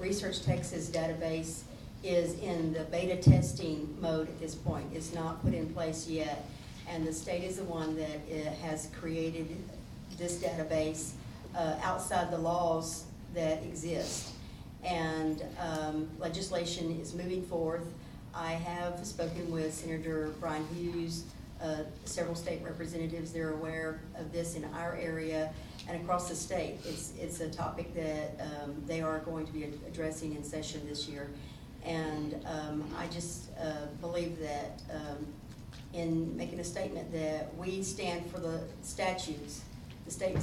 Research Texas database is in the beta testing mode at this point. It's not put in place yet. And the state is the one that has created this database outside the laws that exist. And legislation is moving forth. I have spoken with Senator Brian Hughes, several state representatives. They're aware of this in our area and across the state. It's a topic that they are going to be addressing in session this year. And I just believe that in making a statement that we stand for the statutes. The state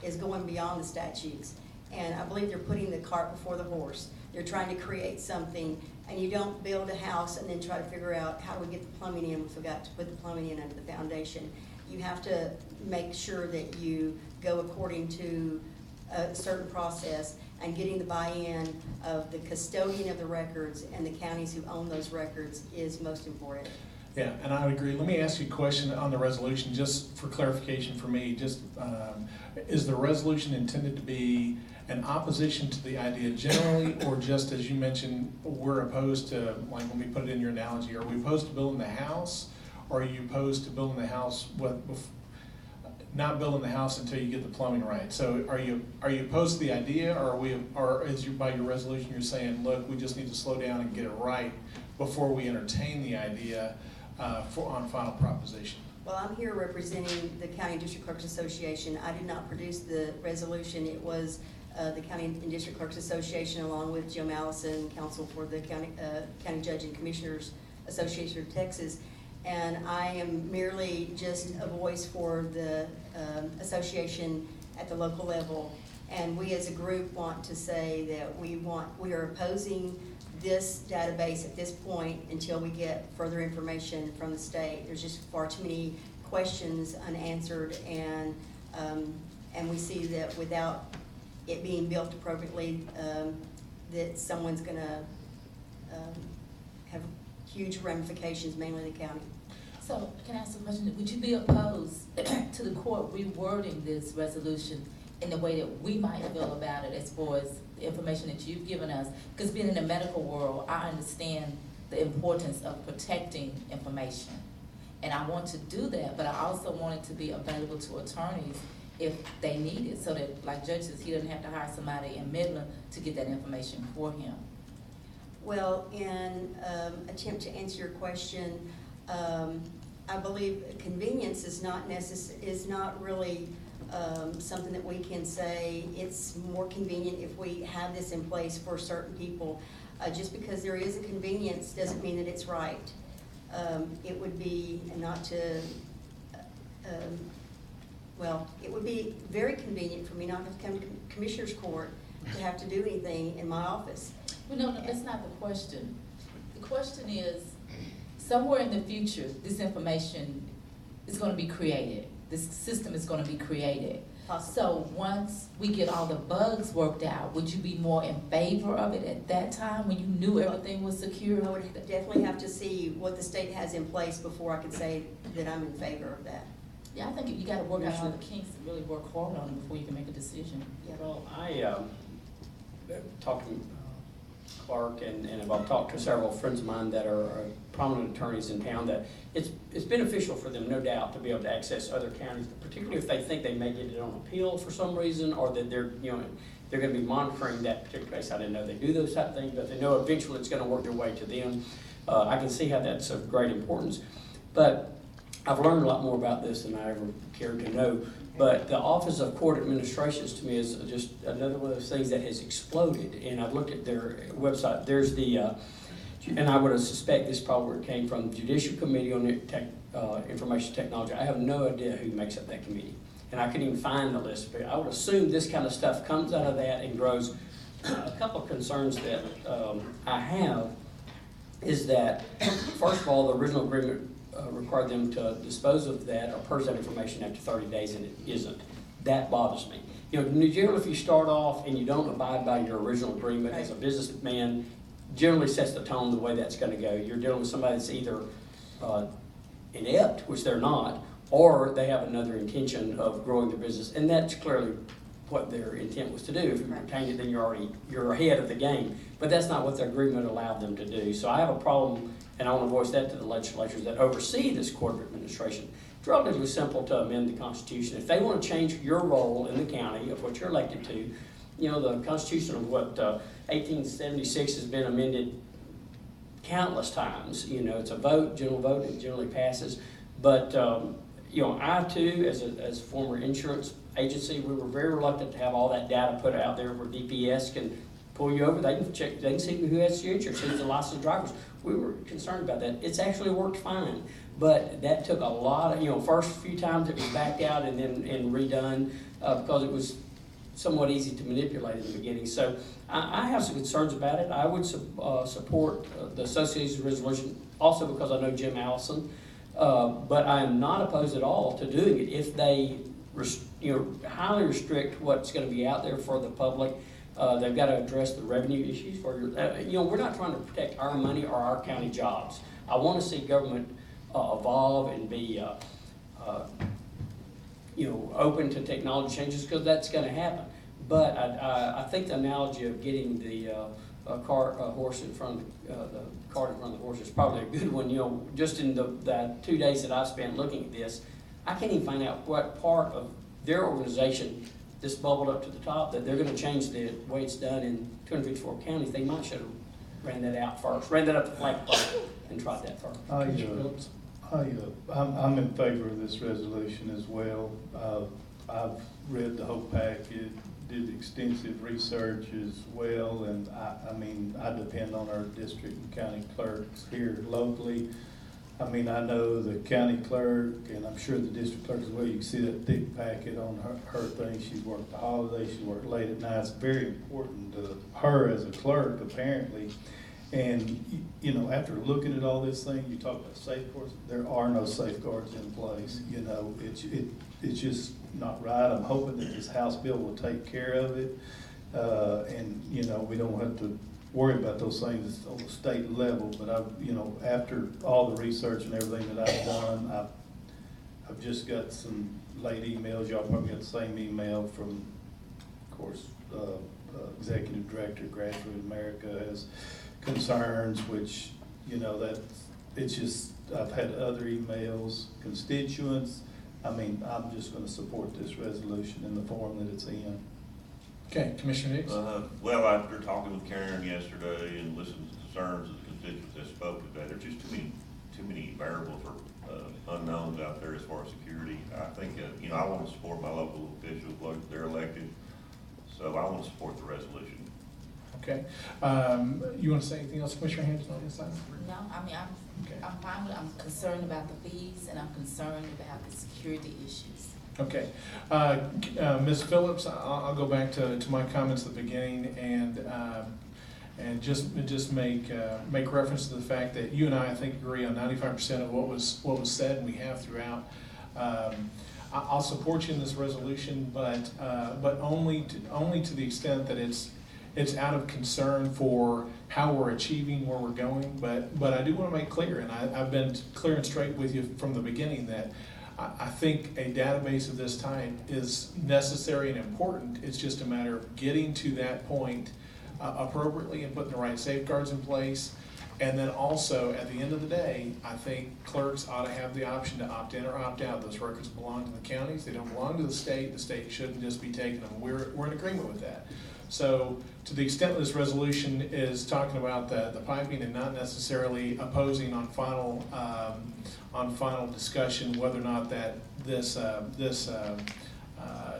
is going beyond the statutes. And I believe they're putting the cart before the horse. They're trying to create something, and you don't build a house and then try to figure out how do we get the plumbing in. We forgot to put the plumbing in under the foundation. You have to make sure that you go according to a certain process, and getting the buy-in of the custodian of the records and the counties who own those records is most important. Yeah, and I would agree. Let me ask you a question on the resolution, just for clarification for me. Just is the resolution intended to be an opposition to the idea generally, or just as you mentioned, we're opposed to, like when we put it in your analogy, are we opposed to building the house, or are you opposed to building the house not building the house until you get the plumbing right? So are you opposed to the idea, or is you by your resolution you're saying, look, we just need to slow down and get it right before we entertain the idea on final proposition? Well, I'm here representing the County and District Clerks Association. I did not produce the resolution. It was the County and District Clerks Association, along with Jim Allison, counsel for the County Judge and Commissioners Association of Texas. And I am merely just a voice for the association at the local level. And we as a group want to say that we are opposing this database at this point until we get further information from the state. There's just far too many questions unanswered, and we see that without it being built appropriately, that someone's going to have huge ramifications, mainly the county. So, can I ask a question? Would you be opposed to the court rewording this resolution in the way that we might feel about it, as far as the information that you've given us? Because being in the medical world, I understand the importance of protecting information. And I want to do that, but I also want it to be available to attorneys if they need it, so that, like Judge says, he doesn't have to hire somebody in Midland to get that information for him. Well, in attempt to answer your question, I believe convenience is not really something that we can say it's more convenient if we have this in place for certain people. Just because there is a convenience doesn't mean that it's right. It would be not to, well, it would be very convenient for me not to have to come to Commissioner's Court to have to do anything in my office. Well, no, that's not the question. The question is, somewhere in the future, this information is going to be created. This system is going to be created. Possibly. So once we get all the bugs worked out, would you be more in favor of it at that time when you knew everything was secure? I would definitely have to see what the state has in place before I could say that I'm in favor of that. Yeah, I think you got to work out all the kinks and really work hard on it before you can make a decision. Yeah. Well, I talked to Clark and I've talked to several friends of mine that are prominent attorneys in town, that it's beneficial for them, no doubt, to be able to access other counties, particularly if they think they may get it on appeal for some reason, or that they're going to be monitoring that particular case. I didn't know they do those type of things, but they know eventually it's going to work their way to them. I can see how that's of great importance, but I've learned a lot more about this than I ever cared to know. But the Office of Court Administrations, to me, is just another one of those things that has exploded. And I've looked at their website. There's the, and I would suspect this probably came from the Judicial Committee on Information Technology. I have no idea who makes up that committee. And I couldn't even find the list. But I would assume this kind of stuff comes out of that and grows. A couple of concerns that I have is that, first of all, the original agreement required them to dispose of that or purge that information after 30 days, and it isn't. That bothers me. Generally, if you start off and you don't abide by your original agreement as a businessman, generally sets the tone the way that's going to go. You're dealing with somebody that's either inept, which they're not, or they have another intention of growing their business, and that's clearly what their intent was to do. If you Right. retain it, then you're ahead of the game. But that's not what the agreement allowed them to do. So I have a problem, and I want to voice that to the legislatures that oversee this Court of Administration. It's relatively simple to amend the Constitution. If they want to change your role in the county of what you're elected to, you know, the Constitution of 1876 has been amended countless times. You know, it's a vote, general vote, and it generally passes. But, you know, I too, as a former insurance agency, we were very reluctant to have all that data put out there where DPS can pull you over. They can check, they can see who has your insurance, who's the licensed drivers. We were concerned about that. It's actually worked fine, but that took a lot of, you know, first few times it was backed out and then redone because it was somewhat easy to manipulate in the beginning. So I have some concerns about it. I would support the association's resolution also because I know Jim Allison, but I am not opposed at all to doing it if they highly restrict what's going to be out there for the public. They've got to address the revenue issues for your, we're not trying to protect our money or our county jobs. I want to see government evolve and be, open to technology changes because that's going to happen. But I think the analogy of getting the horse in front of the cart in front of the horse is probably a good one. You know, just in the 2 days that I've spent looking at this, I can't even find out what part of their organization this bubbled up to the top that they're going to change the way it's done in 254 counties. They might should have ran that out first, ran that up the flagpole and tried that first. I'm in favor of this resolution as well. I've read the whole packet, did extensive research as well, and I depend on our district and county clerks here locally. I mean, I know the county clerk, and I'm sure the district clerk as well. You can see that thick packet on her thing. She's worked the holidays, she worked late at night. It's very important to her as a clerk, apparently. And, you know, after looking at all this thing, you talk about safeguards. There are no safeguards in place. You know, it's just not right. I'm hoping that this House bill will take care of it. And, you know, we don't have to worry about those things on the state level, but after all the research and everything that I've done, I've just got some late emails. Y'all probably got the same email from, of course, Executive Director Grassroots America has concerns, which, you know, that it's just, I've had other emails, constituents. I mean, I'm just going to support this resolution in the form that it's in. Okay, Commissioner Nix? Well, after talking with Karen yesterday and listening to the concerns of the constituents that spoke today, there's just too many variables or unknowns out there as far as security. I think, I want to support my local officials, like they're elected, so I want to support the resolution. Okay. You want to say anything else, Commissioner Hampton, on this side? No, I mean, I'm fine with it. I'm concerned about the fees and I'm concerned about the security issues. Okay. Ms. Phillips, I'll go back to my comments at the beginning and just make reference to the fact that you and I think agree on 95% of what was said, and we have throughout. I'll support you in this resolution, but only to the extent that it's out of concern for how we're achieving where we're going. But I do want to make clear, and I've been clear and straight with you from the beginning, that I think a database of this type is necessary and important. It's just a matter of getting to that point appropriately and putting the right safeguards in place. And then also, at the end of the day, I think clerks ought to have the option to opt in or opt out. Those records belong to the counties. They don't belong to the state. The state shouldn't just be taking them. We're in agreement with that. So to the extent this resolution is talking about the piping and not necessarily opposing on final discussion whether or not that this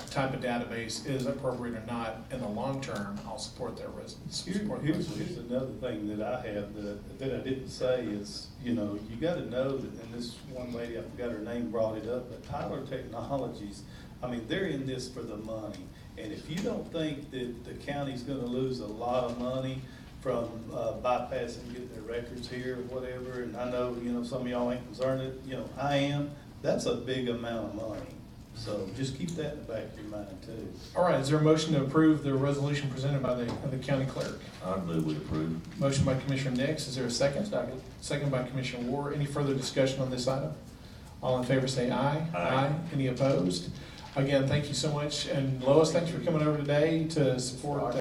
type of database is appropriate or not in the long term, I'll support that resolution. Here's another thing that I have that I didn't say is, you got to know that, and this one lady, I forgot her name, brought it up, but Tyler Technologies, I mean, they're in this for the money. And if you don't think that the county's going to lose a lot of money from bypassing, getting their records here or whatever, and I know, some of y'all ain't concerned, I am, that's a big amount of money. So just keep that in the back of your mind too. All right, is there a motion to approve the resolution presented by the county clerk? I move we approve. Motion by Commissioner Nix, is there a second? Second. Second by Commissioner Ward. Any further discussion on this item? All in favor say aye. Aye. Any opposed? Again, thank you so much. And Lois, thanks for coming over today to support